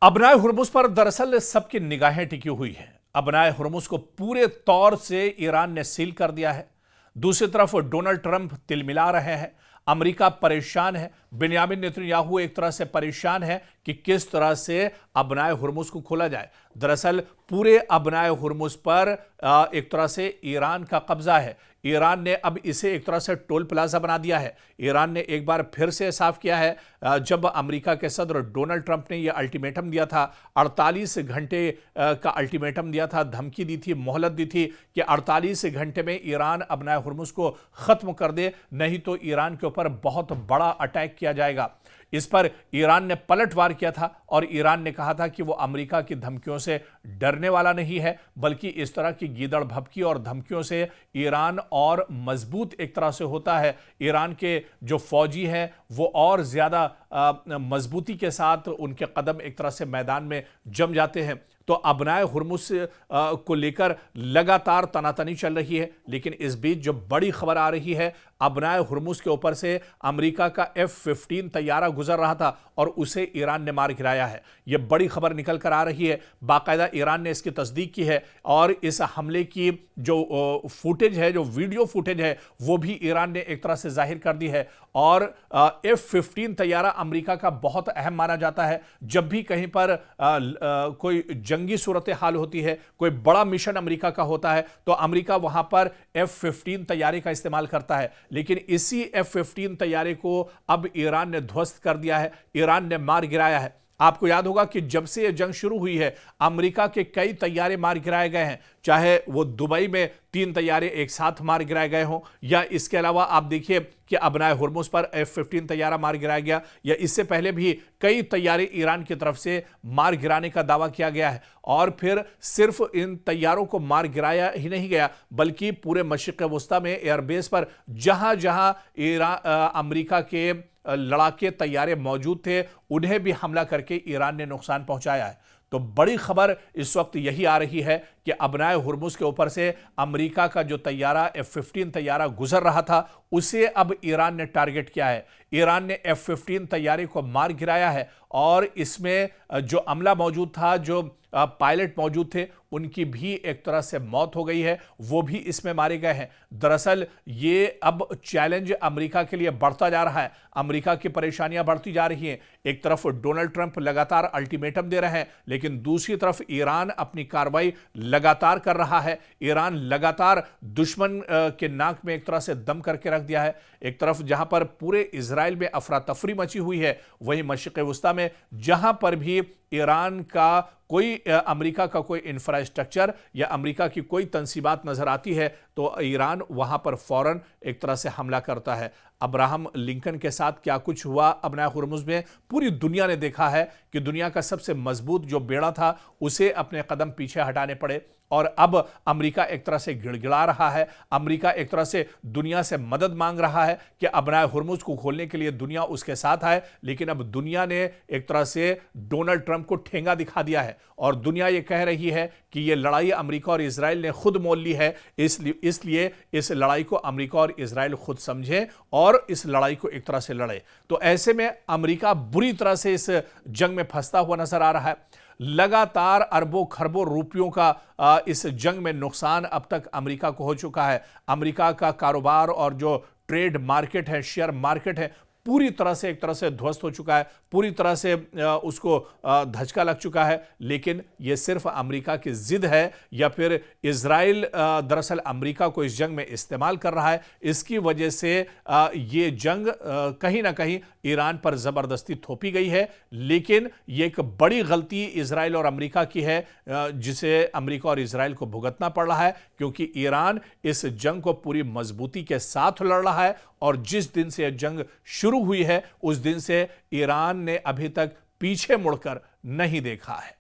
अबनाए Hormuz पर दरअसल सबकी निगाहें टिकी हुई हैं। अबनाए हुर्मुज़ को पूरे तौर से ईरान ने सील कर दिया है। दूसरी तरफ डोनाल्ड ट्रंप तिलमिला रहे हैं। अमेरिका परेशान है। बेंयामिन नेतन्याहू एक तरह से परेशान है कि किस तरह से अबनाए हुर्मुज़ को खोला जाए। दरअसल पूरे अबनाए हुर्मुज़ पर एक तरह से ईरान का कब्जा है। ईरान ने अब इसे एक तरह से टोल प्लाजा बना दिया है। ईरान ने एक बार फिर से साफ किया है, जब अमेरिका के सदर डोनाल्ड ट्रंप ने यह अल्टीमेटम दिया था, 48 घंटे का अल्टीमेटम दिया था, धमकी दी थी, मोहलत दी थी कि 48 घंटे में ईरान अबनाए हुर्मुज़ को ख़त्म कर दे, नहीं तो ईरान के ऊपर बहुत बड़ा अटैक किया जाएगा। इस पर ईरान ने पलटवार किया था और ईरान ने कहा था कि वो अमेरिका की धमकियों से डरने वाला नहीं है, बल्कि इस तरह की गीदड़ भभकी और धमकियों से ईरान और मजबूत एक तरह से होता है। ईरान के जो फौजी हैं वो और ज़्यादा मजबूती के साथ उनके कदम एक तरह से मैदान में जम जाते हैं। तो अबनाए हुर्मुज़ को लेकर लगातार तनातनी चल रही है, लेकिन इस बीच जो बड़ी खबर आ रही है, अबनाए हुर्मुज़ के ऊपर से अमेरिका का F-15 तैयारा गुजर रहा था और उसे ईरान ने मार गिराया है। यह बड़ी खबर निकल कर आ रही है। बाकायदा ईरान ने इसकी तस्दीक की है और इस हमले की जो फुटेज है, जो वीडियो फुटेज है, वो भी ईरान ने एक तरह से जाहिर कर दी है। और F-15 तैयारा अमेरिका का बहुत अहम माना जाता है। जब भी कहीं पर कोई जंगी सूरत हाल होती है, कोई बड़ा मिशन अमेरिका का होता है, तो अमेरिका वहां पर F-15 तैयारे का इस्तेमाल करता है। लेकिन इसी F-15 तैयारे को अब ईरान ने ध्वस्त कर दिया है, ईरान ने मार गिराया है। आपको याद होगा कि जब से यह जंग शुरू हुई है, अमेरिका के कई तैयारे मार गिराए गए हैं, चाहे वो दुबई में 3 तैयारे एक साथ मार गिराए गए हों, या इसके अलावा आप देखिए कि अबनाए हुर्मुज़ पर F-15 तैयारा मार गिराया गया, या इससे पहले भी कई तैयारे ईरान की तरफ से मार गिराने का दावा किया गया है। और फिर सिर्फ इन तैयारों को मार गिराया ही नहीं गया, बल्कि पूरे मशरिक़ वस्ता में एयरबेस पर जहां जहां अमेरिका के लड़ाके तैयारे मौजूद थे, उन्हें भी हमला करके ईरान ने नुकसान पहुंचाया है। तो बड़ी खबर इस वक्त यही आ रही है कि अबनाए हुर्मुज़ के ऊपर से अमेरिका का जो तैयारा F-15 तैयारा गुजर रहा था, उसे अब ईरान ने टारगेट किया है। ईरान ने F-15 तैयारे को मार गिराया है और इसमें जो अमला मौजूद था, जो पायलट मौजूद थे, उनकी भी एक तरह से मौत हो गई है, वो भी इसमें मारे गए हैं। दरअसल ये अब चैलेंज अमेरिका के लिए बढ़ता जा रहा है। अमेरिका की परेशानियां बढ़ती जा रही हैं। एक तरफ डोनाल्ड ट्रंप लगातार अल्टीमेटम दे रहे हैं, लेकिन दूसरी तरफ ईरान अपनी कार्रवाई लगातार कर रहा है। ईरान लगातार दुश्मन के नाक में एक तरह से दम करके रख दिया है। एक तरफ जहां पर पूरे इजराइल में अफरा तफरी मची हुई है, वहीं मशरिक़ वस्ता में जहां पर भी ईरान का कोई अमेरिका का कोई इंफ्रास्ट्रक्चर या अमेरिका की कोई तंसीबात नजर आती है, तो ईरान वहां पर फौरन एक तरह से हमला करता है। अब्राहम लिंकन के साथ क्या कुछ हुआ अबनाए हुर्मुज़ में, पूरी दुनिया ने देखा है कि दुनिया का सबसे मजबूत जो बेड़ा था, उसे अपने कदम पीछे हटाने पड़े और अब अमेरिका एक तरह से गिड़गिड़ा रहा है। अमेरिका एक तरह से दुनिया से मदद मांग रहा है कि अबनाए हुर्मुज़ को खोलने के लिए दुनिया उसके साथ आए, लेकिन अब दुनिया ने एक तरह से डोनाल्ड ट्रंप को ठेंगा दिखा दिया है और दुनिया ये कह रही है कि ये लड़ाई अमेरिका और इजराइल ने खुद मोल ली है। इसलिए इस लड़ाई को अमेरिका और इजराइल खुद समझें और इस लड़ाई को एक तरह से लड़े। तो ऐसे में अमेरिका बुरी तरह से इस जंग में फंसता हुआ नजर आ रहा है। लगातार अरबों खरबों रुपयों का इस जंग में नुकसान अब तक अमेरिका को हो चुका है। अमेरिका का कारोबार और जो ट्रेड मार्केट है, शेयर मार्केट है, पूरी तरह से एक तरह से ध्वस्त हो चुका है, पूरी तरह से उसको धचका लग चुका है। लेकिन यह सिर्फ अमेरिका की जिद है या फिर इजराइल दरअसल अमेरिका को इस जंग में इस्तेमाल कर रहा है। इसकी वजह से ये जंग कहीं ना कहीं ईरान पर ज़बरदस्ती थोपी गई है, लेकिन ये एक बड़ी गलती इजराइल और अमेरिका की है, जिसे अमेरिका और इजराइल को भुगतना पड़ रहा है, क्योंकि ईरान इस जंग को पूरी मजबूती के साथ लड़ रहा है और जिस दिन से यह जंग शुरू हुई है, उस दिन से ईरान ने अभी तक पीछे मुड़कर नहीं देखा है।